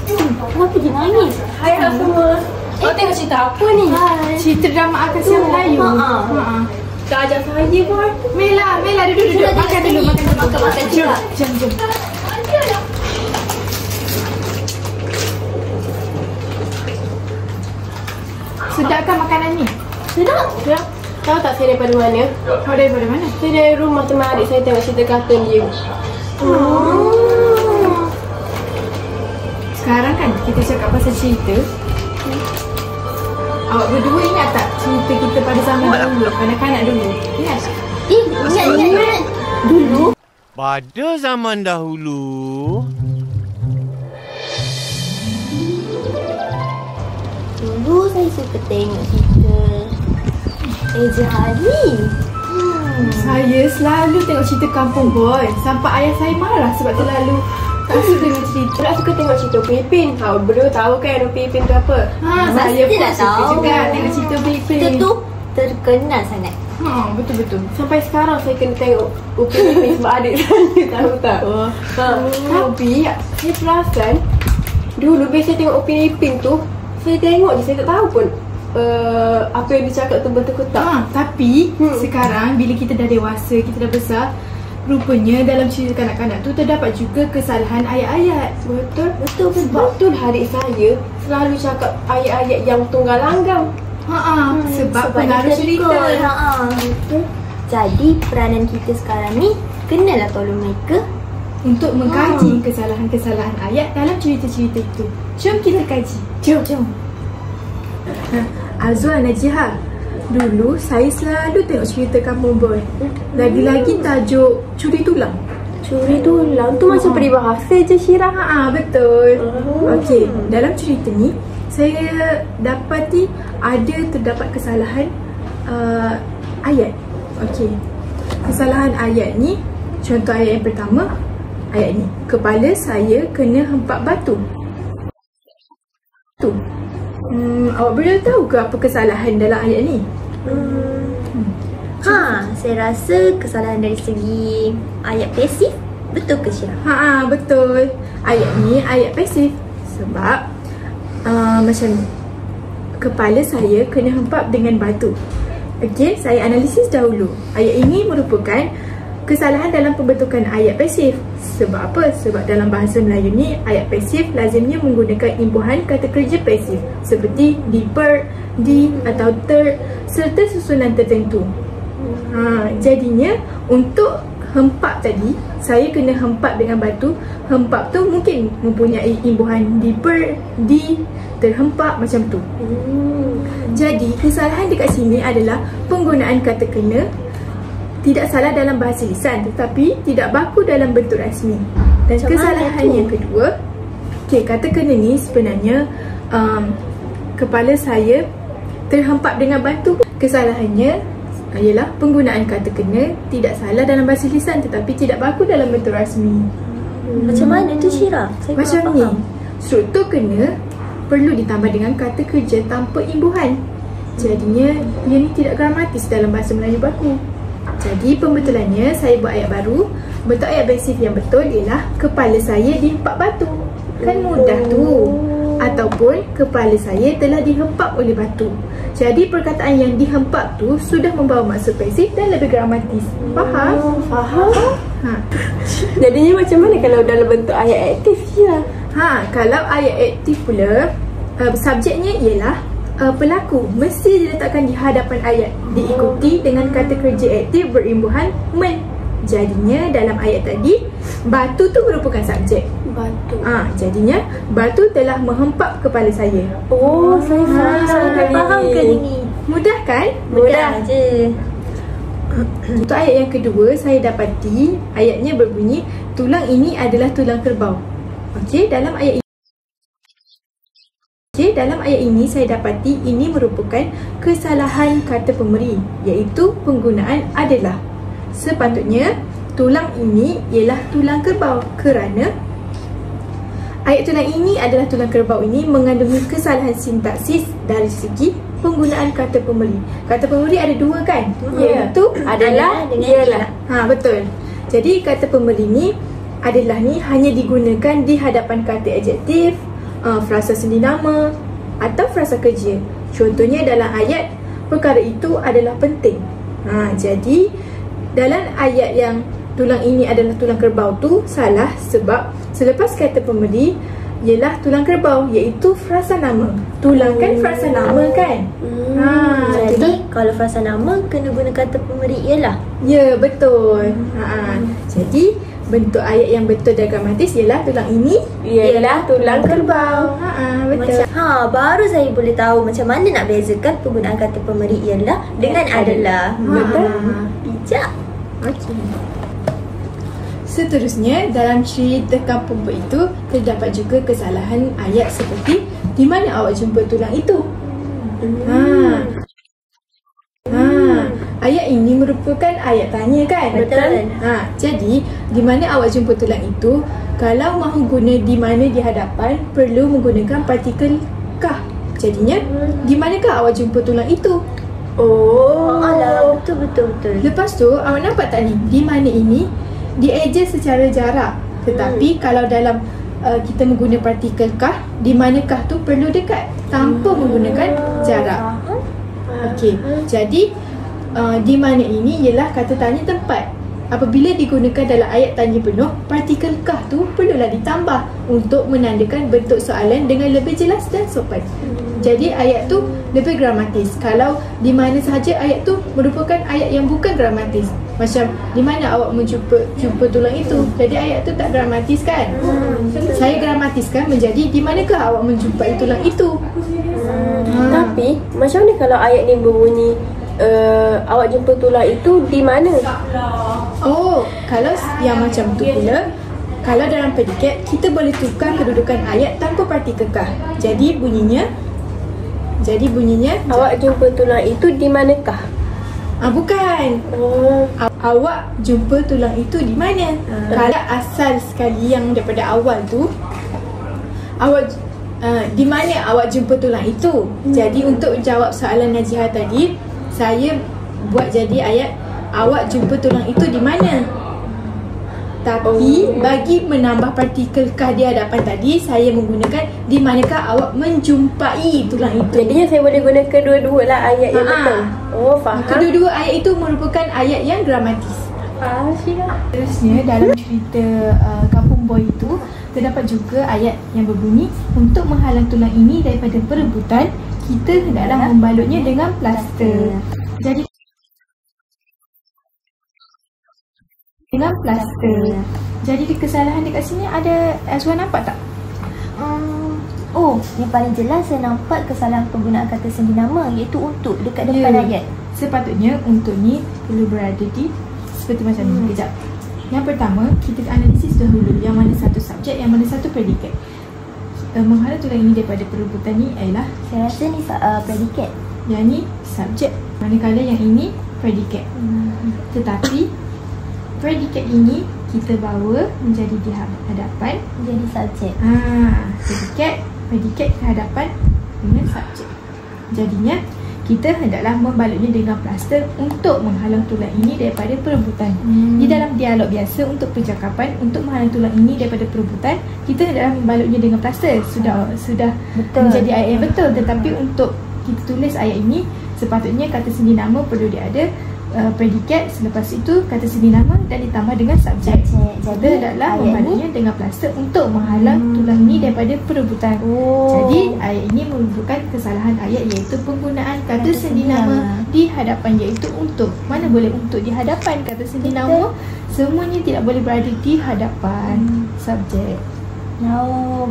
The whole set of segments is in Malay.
Kenapa dia nangis? Hai semua. Kau tengok cerita apa ni? Cerita drama Akasia Melayu. Tak ajak saya pun. Mela, duduk. Makan dulu. Makan. Jom. Sedapkah makanan ni? Sedap. Tahu tak saya daripada mana? Kau daripada mana? Saya dari rumah teman adik saya tengok cerita kartun dia. Sekarang kan kita cakap pasal cerita. Awak berdua ingat tak cerita kita pada zaman dulu, kanak-kanak dulu? Ingat tak? Ingat. Dulu. Pada zaman dahulu, Dulu saya suka tengok cerita Eja Hari. Saya selalu tengok cerita Kampung Boy. Sampai ayah saya marah sebab terlalu tak suka dengan cerita. Tak suka tengok cerita Upin Ipin. Kau berdua tahu kan Upin Ipin tu apa? Saya pun dah suka tahu. juga tengok cerita Upin. Cerita tu terkenal sangat. Betul. Sampai sekarang saya kena tengok Upin Ipin sebab adik saya tahu tak? Tapi Saya perasan dulu bila saya tengok Upin Ipin tu, saya tengok je, saya tak tahu pun apa yang dia cakap tu betul ke tak. tapi sekarang bila kita dah dewasa, kita dah besar, rupanya dalam cerita kanak-kanak tu terdapat juga kesalahan ayat-ayat. Betul. Sebab tu adik saya selalu cakap ayat-ayat yang tunggal langgam. Sebab pengaruh cerita. Betul. Jadi peranan kita sekarang ni kenalah tolong mereka Untuk mengkaji kesalahan-kesalahan ayat dalam cerita-cerita itu. Jom kita kaji. Jom. Azwan Najiha, dulu saya selalu tengok cerita Kampung Boy. Lagi-lagi tajuk Curi Tulang. Curi tulang tu macam peribahasa je, Syirah. Betul. Okey, dalam cerita ni saya dapati terdapat kesalahan ayat. Okey. Kesalahan ayat ni, contoh ayat yang pertama, ayat ni, kepala saya kena hempak batu. Awak boleh tahu ke apa kesalahan dalam ayat ni? Saya rasa kesalahan dari segi ayat pasif. Betul ke Syirah? Betul. Ayat ni ayat pasif. Sebab macam ni, kepala saya kena hempap dengan batu. Okey, saya analisis dahulu. Ayat ini merupakan kesalahan dalam pembentukan ayat pasif. Sebab apa? Sebab dalam bahasa Melayu ni, ayat pasif lazimnya menggunakan imbuhan kata kerja pasif seperti di, per, di atau ter serta susunan tertentu. Jadinya untuk hempap tadi, saya kena hempap dengan batu. Hempap tu mungkin mempunyai imbuhan di, per, di, terhempap macam tu. Jadi kesalahan dekat sini adalah penggunaan kata kena tidak salah dalam bahasa lisan tetapi tidak baku dalam bentuk rasmi. Dan macam kesalahan yang kedua, kata kena ni sebenarnya kepala saya terhempap dengan batu. Kesalahannya ialah penggunaan kata kena tidak salah dalam bahasa lisan tetapi tidak baku dalam bentuk rasmi. Macam mana tu Syirah? Macam ni, struktur kena perlu ditambah dengan kata kerja tanpa imbuhan. Jadinya ia ni tidak gramatis dalam bahasa Melayu baku. Jadi pembetulannya, saya buat ayat baru. Bentuk ayat pasif yang betul ialah kepala saya dihempap batu. Kan mudah tu. Ataupun kepala saya telah dihempap oleh batu. Jadi perkataan yang dihempap tu sudah membawa maksud pasif dan lebih gramatis. Faham? Faham. Jadinya macam mana kalau dalam bentuk ayat aktif je? Kalau ayat aktif pula, subjeknya ialah pelaku mesti diletakkan di hadapan ayat, diikuti dengan kata kerja aktif berimbuhan men. Jadinya dalam ayat tadi, batu tu merupakan subjek. Batu. Jadinya batu telah menghempap kepala saya. Saya faham ke ini? Mudah kan? Mudah je. Untuk ayat yang kedua, saya dapati ayatnya berbunyi tulang ini adalah tulang kerbau. Okey, dalam ayat ini saya dapati ini merupakan kesalahan kata pemberi, iaitu penggunaan adalah. Sepatutnya tulang ini ialah tulang kerbau kerana ayat tulang ini adalah tulang kerbau ini mengandungi kesalahan sintaksis dari segi penggunaan kata pemberi. Kata pemberi ada dua kan? Iaitu adalah dengan ialah. Betul. Jadi kata pemberi ni adalah ni hanya digunakan di hadapan kata adjektif frasa sendi nama atau frasa kerja. Contohnya dalam ayat, perkara itu adalah penting. Jadi dalam ayat yang tulang ini adalah tulang kerbau tu salah, sebab selepas kata pemberi ialah tulang kerbau, iaitu frasa nama. Tulang kan frasa nama kan? Jadi kalau frasa nama kena guna kata pemberi ialah. Ya, betul. Jadi bentuk ayat yang betul dan gramatis ialah tulang ini Ialah tulang kerbau. Betul. Baru saya boleh tahu macam mana nak bezakan penggunaan kata pemberi ialah dengan adalah. Betul. Bijak. Okey. Seterusnya, dalam cerita kampung Boy itu terdapat juga kesalahan ayat seperti di mana awak jumpa tulang itu. Ayat ini merupakan ayat tanya kan? Betul. Jadi, di mana awak jumpa tulang itu, kalau mahu guna di mana di hadapan, perlu menggunakan partikel kah. Jadinya, di manakah awak jumpa tulang itu? Alah, betul. Lepas tu, awak nampak tak ni? Di mana ini dieja secara jarak. Tetapi kalau dalam kita menggunakan partikel kah, di manakah tu perlu dekat tanpa menggunakan jarak. Okey. Jadi di mana ini ialah kata tanya tempat. Apabila digunakan dalam ayat tanya penuh, partikel kah tu perlulah ditambah untuk menandakan bentuk soalan dengan lebih jelas dan sopan. Jadi ayat tu lebih gramatis. Kalau di mana sahaja ayat tu merupakan ayat yang bukan gramatis. Macam di mana awak jumpa tulang itu. Jadi ayat tu tak gramatis kan? Saya gramatiskan menjadi di manakah awak menjumpai tulang itu. Tapi macam mana kalau ayat ni berbunyi awak jumpa tulang itu di mana? Kalau yang macam tu pula, kalau dalam predikat kita boleh tukar kedudukan ayat tanpa partikel kah. Jadi bunyinya awak jumpa tulang itu di manakah? Bukan. Awak jumpa tulang itu di mana? Kalau asal sekali yang daripada awal tu, awak di mana awak jumpa tulang itu. Jadi untuk jawab soalan Najihah tadi, saya buat jadi ayat awak jumpa tulang itu di mana. Tapi bagi menambah partikel kah di hadapan tadi, saya menggunakan di manakah awak menjumpai tulang itu. Jadinya saya boleh guna kedua-dua lah ayat yang betul. Faham. Kedua-dua ayat itu merupakan ayat yang gramatis. Terusnya dalam cerita Kampung Boy itu terdapat juga ayat yang berbunyi, untuk menghalang tulang ini daripada perebutan, kita hendaklah membalutnya dengan plaster. Jadi dengan plaster. Jadi kesalahan dekat sini ada, Azwan nampak tak? Yang paling jelas saya nampak kesalahan penggunaan kata sendi nama, iaitu untuk dekat depan ayat. Sepatutnya untuk ni perlu berada di seperti macam ni. Kejap. Yang pertama, kita analisis dahulu yang mana satu subjek, yang mana satu predikat. Menghalang tulang ini daripada perebutan ni ialah, Saya rasa ni predikat. yang ni subjek, manakala yang ini predikat. Tetapi predikat ini kita bawa menjadi di hadapan, Jadi subjek. predikat ke hadapan dengan subjek. Jadinya kita hendaklah membalutnya dengan plaster untuk menghalang tulang ini daripada perebutan. Di dalam dialog biasa untuk percakapan, untuk menghalang tulang ini daripada perebutan, kita hendaklah membalutnya dengan plaster. Sudah Betul. menjadi ayat yang betul. Tetapi untuk kita tulis ayat ini, sepatutnya kata sendi nama perlu dia ada predikat, selepas itu kata sendi nama dan ditambah dengan subjek. Kita hendaklah membalutnya dengan plaster untuk menghalang tulang ini daripada perebutan. Jadi ayat ini merupakan kesalahan ayat, iaitu penggunaan kata sendi nama di hadapan, iaitu untuk. Mana boleh untuk di hadapan kata sendi nama? Semuanya tidak boleh berada di hadapan subjek.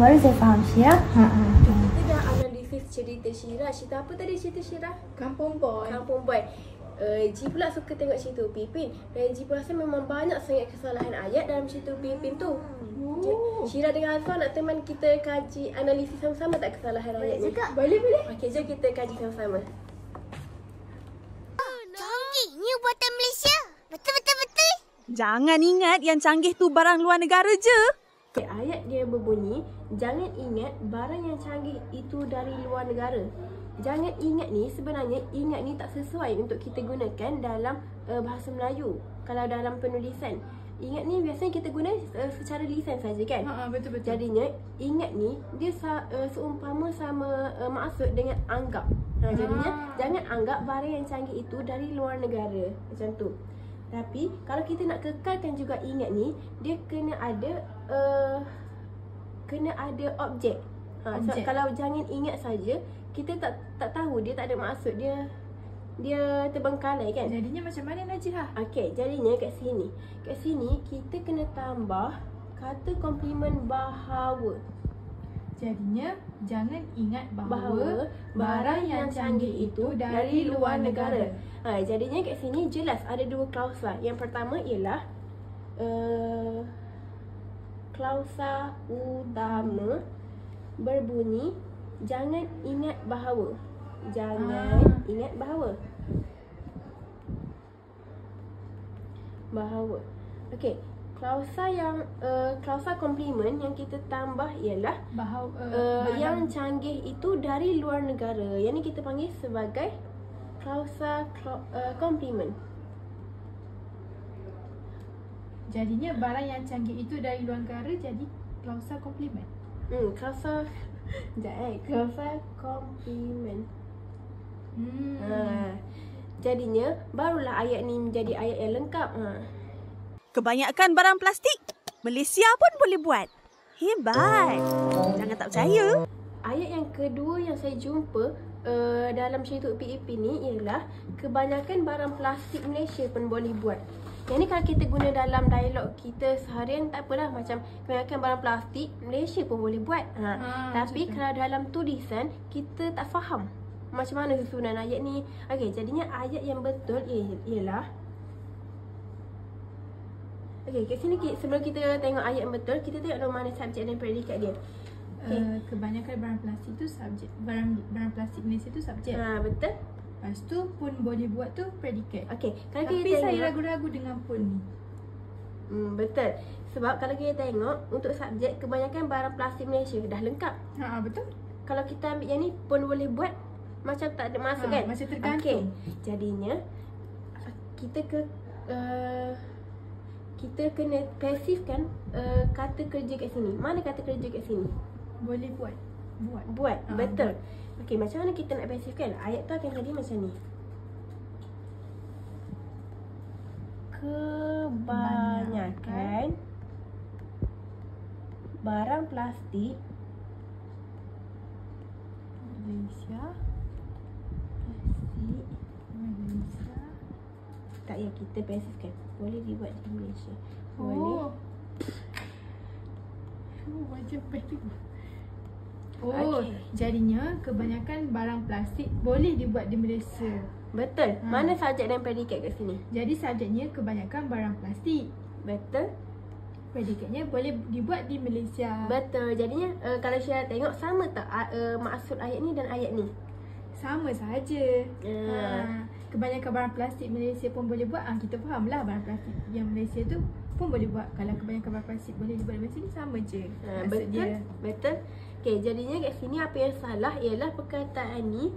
Baru saya faham, Syirah. Kita dah analisis cerita Syirah. Cerita apa tadi cerita Syirah? Kampung Boy. Kampung Boy. Ji pula suka tengok cerita Upin. Dan Ji pun rasa memang banyak sangat kesalahan ayat dalam cerita Upin tu. Syirah dengan Azwan nak teman kita kaji analisis sama-sama tak kesalahan ayat ni? Boleh. Okey, jom kita kaji sama-sama. Canggihnya buatan Malaysia. Betul. Jangan ingat yang canggih tu barang luar negara je. Ayat dia berbunyi, jangan ingat barang yang canggih itu dari luar negara. Jangan ingat ni, sebenarnya ingat ni tak sesuai untuk kita gunakan dalam bahasa Melayu. Kalau dalam penulisan, ingat ni biasanya kita guna secara lisan saja kan. Betul-betul. Jadinya ingat ni dia seumpama sama maksud dengan anggap. Jadinya jangan anggap barang yang canggih itu dari luar negara. Macam tu. Tapi kalau kita nak kekalkan juga ingat ni, dia kena ada objek. So, kalau jangan ingat saja, kita tak tahu, dia tak ada maksud, dia terbengkalai kan. Jadinya macam mana Najihah? Okey, jadinya kat sini kita kena tambah kata komplimen bahawa. Jadinya jangan ingat bahawa barang yang canggih itu dari luar negara. Jadinya kat sini jelas ada dua klausa. Yang pertama ialah klausa utama berbunyi jangan ingat bahawa. Ingat bahawa. Okey, klausa komplimen yang kita tambah ialah yang canggih itu dari luar negara. Yang ni kita panggil sebagai klausa komplimen. Jadinya barang yang canggih itu dari luar negara jadi klausa komplimen. Klausa komplimen. Jadinya barulah ayat ni menjadi ayat yang lengkap. Kebanyakan barang plastik, Malaysia pun boleh buat. Hebat. Jangan tak percaya. Ayat yang kedua yang saya jumpa dalam syarikat PEP ni ialah kebanyakan barang plastik Malaysia pun boleh buat. Yang ni kalau kita guna dalam dialog kita seharian tak apalah, macam kebanyakan barang plastik Malaysia pun boleh buat. Tapi kalau dalam tulisan kita tak faham macam mana susunan ayat ni. Okey, jadinya ayat yang betul ialah kat sini sebelum kita tengok ayat yang betul, kita tengok dulu mana subjek dan predikat dia. Kebanyakan barang plastik tu subjek, barang plastik Malaysia tu subjek. Betul. Lepas tu pun boleh buat tu predikat. Okey, kalau tapi kita saya tengok, ragu-ragu dengan pun ni. Betul. Sebab kalau kita tengok untuk subjek kebanyakan barang plastik Malaysia dah lengkap. Betul. Kalau kita ambil yang ni pun boleh buat, macam tak ada maksud kan? Macam tergantung. Jadinya kita kena pasifkan kata kerja kat sini. Mana kata kerja kat sini? Boleh buat. Betul. Okey, macam mana kita nak pasifkan? Ayat tu akan jadi macam ni. Kebanyakan barang plastik Malaysia. Tak payah kita pasifkan. Boleh dibuat di Malaysia. Boleh. Macam betul. Jadinya kebanyakan barang plastik boleh dibuat di Malaysia. Betul. Mana subjek dan predikat kat sini? Jadi subjeknya kebanyakan barang plastik. Betul. Predikatnya boleh dibuat di Malaysia. Betul. Jadinya kalau Syirah tengok sama tak maksud ayat ni dan ayat ni? Sama saja. Kebanyakan barang plastik Malaysia pun boleh buat. Kita fahamlah barang plastik yang Malaysia tu pun boleh buat. Kalau kebanyakan barang plastik boleh dibuat di Malaysia ni sama je. Betul. Okey, jadinya kat sini apa yang salah ialah perkataan ni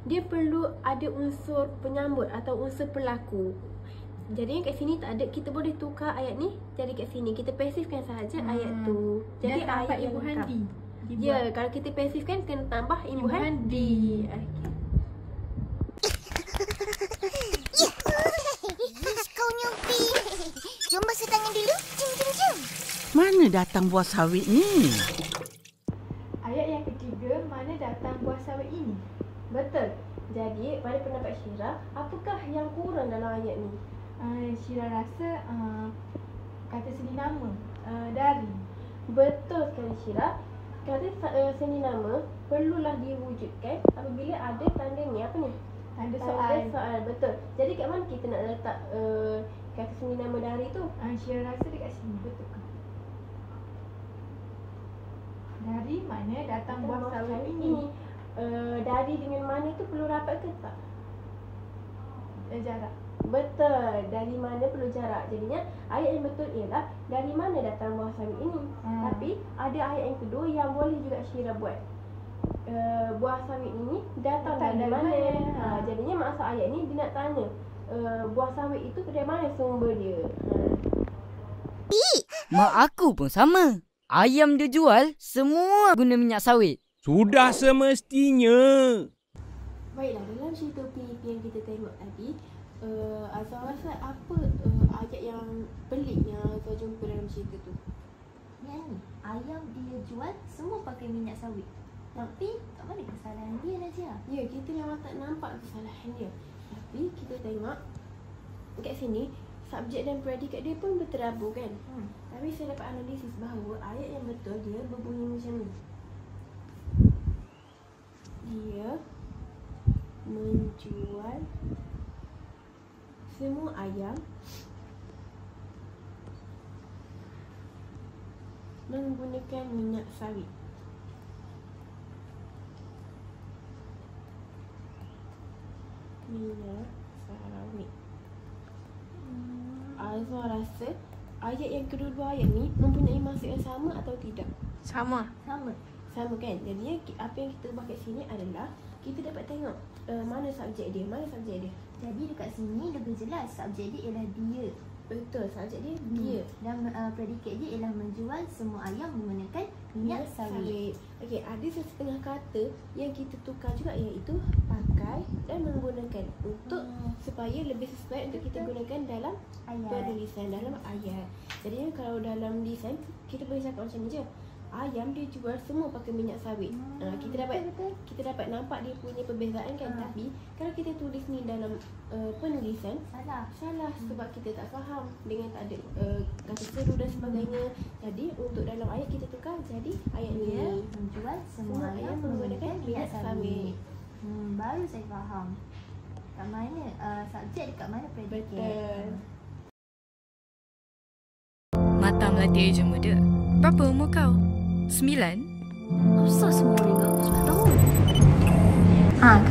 dia perlu ada unsur penyambut atau unsur pelaku. Jadi kat sini tak ada, kita boleh tukar ayat ni. Jadi kat sini kita pasifkan sahaja ayat tu. Jadi dan ayat yang imbuhan lengkap. di. Ya, kalau kita pasifkan kena tambah imbuhan di. Yes, kau nyupi. Jom basuh tangan dulu. Jom. Mana datang buah sawit ni? Ayat yang ketiga, mana datang buah sawit ini? Betul. Jadi pada pendapat Syirah, apakah yang kurang dalam ayat ni? Syirah rasa kata seni nama dari. Betul sekali Syirah. Kata seni nama perlulah diwujudkan apabila ada tanda ni, apa ni? Tanda soal. Betul. Jadi kat mana kita nak letak kata seni nama dari tu? Syirah rasa dekat sini. Betul ke? Dari mana datang buah sawit ini? Dari dengan mana tu perlu rapat ke tak? Jarak. Betul. Dari mana perlu jarak. Jadinya ayat yang betul ialah dari mana datang buah sawit ini. Tapi ada ayat yang kedua yang boleh juga Syirah buat. Buah sawit ini datang dari mana? Jadinya maksud ayat ni dia nak tanya buah sawit itu dari mana sumber dia. Mak aku pun sama. Ayam dia jual semua guna minyak sawit. Sudah semestinya. Baiklah, dalam cerita PDP yang kita tengok tadi, Azhar rasa apa ayat yang pelik yang Azhar jumpa dalam cerita tu? Yang ni, ayam dia jual semua pakai minyak sawit. Tapi kat mana kesalahan dia, Najia? Ya, kita memang tak nampak kesalahan dia. Tapi kita tengok kat sini, subjek dan predikat dia pun berterabur kan? Tapi saya dapat analisis bahawa ayat yang betul dia berbunyi macam ni. Dia menjual semua ayam menggunakan minyak sawit. Minyak sawit. Azhar rasa ayat yang kedua-dua ayat ni mempunyai maksud yang sama atau tidak? Sama. Sama kan? Jadi apa yang kita buat kat sini adalah kita dapat tengok mana subjek dia. Jadi dekat sini lebih jelas subjek dia ialah dia. Betul, subjek dia dia. Dan predikat dia ialah menjual semua ayam menggunakan minyak sawit. Okey, ada setengah kata yang kita tukar juga, iaitu pakai dan menggunakan untuk supaya lebih sesuai untuk kita gunakan dalam penulisan, dalam ayat. Jadi kalau dalam design kita boleh cakap macam ni je. Ayam dia jual semua pakai minyak sawit. Kita dapat nampak dia punya perbezaan kan. Tapi kalau kita tulis ni dalam penulisan salah sebab kita tak faham dengan tak ada kata seru dan sebagainya. Jadi untuk dalam ayat kita tukar jadi ayat ni menjual semua ayam menggunakan minyak sawit. Baru saya faham. Kat mana subjek, dekat mana predikat. Betul. Mata melatih eja muda. Berapa umur kau? 9? Asal semua orang ingat aku 9 tahun?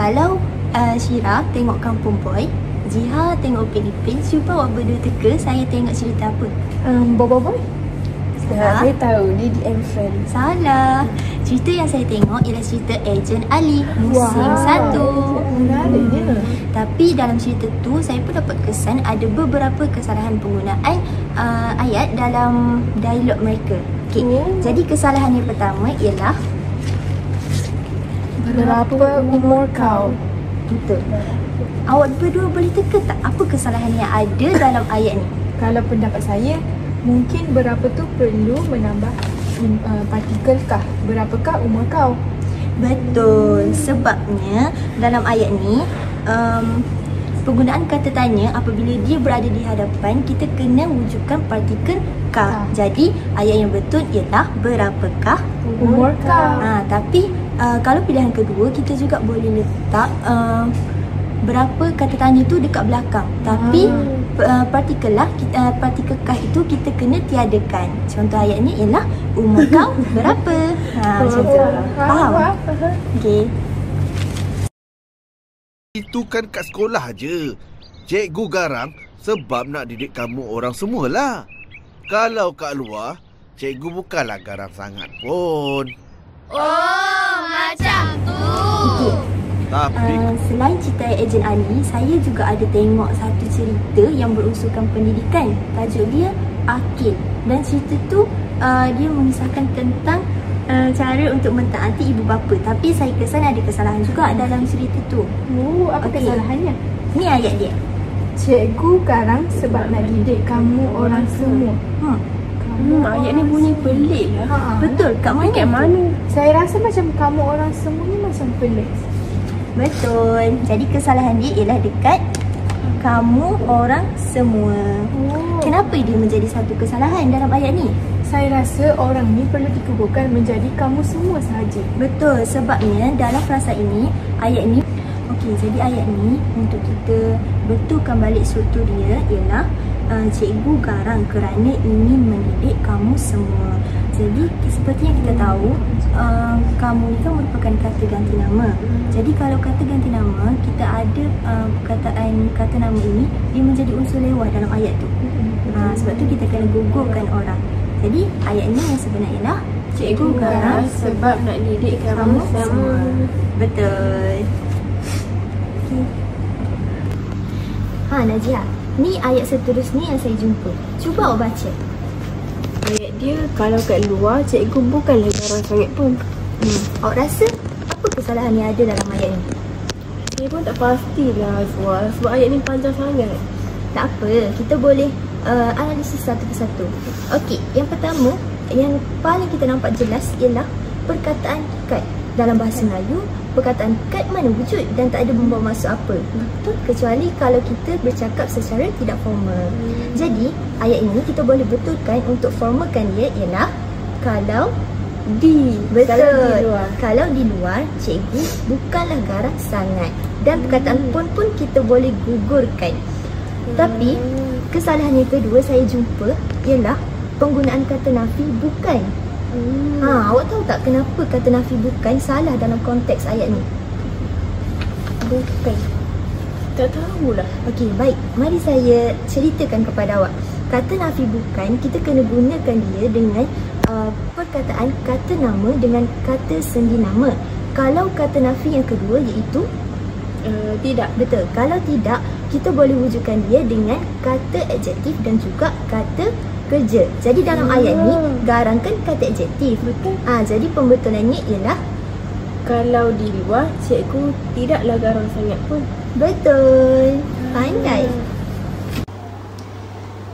Kalau Syira tengok Kampung Boy, Jiha tengok Filipin, cuba awak berdua teka saya tengok cerita apa? Bobo Boy? Saya tahu, dia DM Friend. Salah. Cerita yang saya tengok ialah cerita Ejen Ali musim 1. Tapi dalam cerita tu saya pun dapat kesan ada beberapa kesalahan penggunaan ayat dalam dialog mereka. Jadi kesalahan yang pertama ialah berapa umur kau? Betul. Awak berdua boleh teka tak apa kesalahan yang ada dalam ayat ni? Kalau pendapat saya, mungkin berapa tu perlu menambah partikel kah? Berapakah umur kau? Betul. Sebabnya dalam ayat ni penggunaan kata tanya apabila dia berada di hadapan, kita kena wujudkan partikel kah. Jadi ayat yang betul ialah berapakah umur kau. Tapi kalau pilihan kedua, kita juga boleh letak berapa kata tanya tu dekat belakang. Tapi partikel kah itu kita kena tiadakan. Contoh ayat ni ialah umur kau berapa. Macam tu. Faham? Okey. Itu kan kat sekolah je. Cikgu garang sebab nak didik kamu orang semualah. Kalau kat luar, cikgu bukanlah garang sangat pun. Oh, macam tu. Tapi selain cerita Ejen Ali, saya juga ada tengok satu cerita yang berunsurkan pendidikan. Tajuk dia Akil. Dan cerita tu dia mengisahkan tentang cara untuk mentaati ibu bapa. Tapi saya kesan ada kesalahan juga dalam cerita tu. Apa kesalahannya? Ni ayat dia. Cikgu garang sebab nak didik kamu orang semua. Ayat ni bunyi pelik lah. Betul. Kat mana? Saya rasa macam kamu orang semua ni macam pelik. Betul. Jadi kesalahan dia ialah dekat kamu orang semua. Kenapa dia menjadi satu kesalahan dalam ayat ni? Saya rasa orang ni perlu dikukuhkan menjadi kamu semua sahaja. Betul. Sebabnya dalam frasa ini, ayat ni jadi ayat ni untuk kita betulkan balik struktur dia ialah cikgu garang kerana ingin mendidik kamu semua. Jadi seperti yang kita tahu, kamu ni kan merupakan kata ganti nama. Jadi kalau kata ganti nama, kita ada perkataan kata nama ini dia menjadi unsur lewat dalam ayat tu. Sebab tu kita kena gugurkan orang. Jadi ayat ni yang sebenarnya ialah cikgu garang sebab nak didik kamu semua. Betul. Najia, ni ayat seterusnya yang saya jumpa. Cuba awak baca. Ayat dia kalau kat luar cikgu bukanlah garang sangat pun. Awak rasa apa kesalahan yang ada dalam ayat ni? Saya pun tak pastilah Azwar sebab ayat ni panjang sangat. Tak apa, kita boleh analisis satu persatu. Okey, yang pertama, yang paling kita nampak jelas ialah perkataan kad. Dalam bahasa Melayu, perkataan kad mana wujud dan tak ada membawa maksud apa. Betul. Kecuali kalau kita bercakap secara tidak formal. Jadi, ayat ini kita boleh betulkan untuk formalkan dia ialah kalau betul. Kalau di luar, cikgu bukanlah garang sangat. Dan perkataan pun kita boleh gugurkan. Tapi, kesalahan yang kedua saya jumpa ialah penggunaan kata nafi bukan. Awak tahu tak kenapa kata nafi bukan salah dalam konteks ayat ni? Bukan. Tak tahulah. Okey, baik. Mari saya ceritakan kepada awak. Kata nafi bukan, kita kena gunakan dia dengan perkataan kata nama dengan kata sendi nama. Kalau kata nafi yang kedua iaitu tidak. Betul. Kalau tidak, kita boleh wujudkan dia dengan kata adjektif dan juga kata kerja. Jadi dalam ayat ni garangkan kata adjektif. Betul. Jadi pembetulannya ialah kalau di luar cikgu tidaklah garang sangat pun. Betul. Pandai.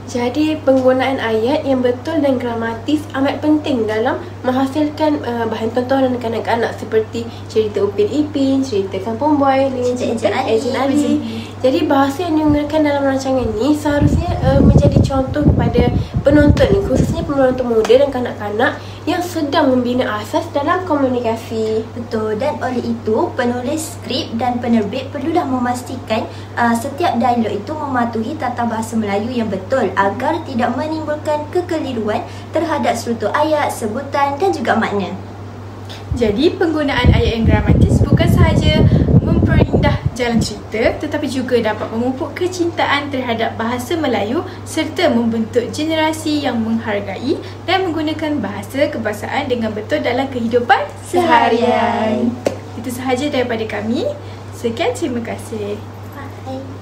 Jadi penggunaan ayat yang betul dan gramatis amat penting dalam menghasilkan bahan tontonan kanak-kanak seperti cerita Upin Ipin, cerita Kampung Boy dengan cerita Ejen Ali. Jadi bahasa yang digunakan dalam rancangan ni seharusnya menjadi contoh kepada penonton ni, khususnya penonton muda dan kanak-kanak yang sedang membina asas dalam komunikasi. Betul, dan oleh itu penulis skrip dan penerbit perlulah memastikan setiap dialog itu mematuhi tata bahasa Melayu yang betul agar tidak menimbulkan kekeliruan terhadap struktur ayat, sebutan dan juga makna. Jadi penggunaan ayat yang gramatis bukan sahaja memperindah jalan cerita tetapi juga dapat memupuk kecintaan terhadap bahasa Melayu serta membentuk generasi yang menghargai dan menggunakan bahasa kebangsaan dengan betul dalam kehidupan seharian. Itu sahaja daripada kami. Sekian, terima kasih. Bye.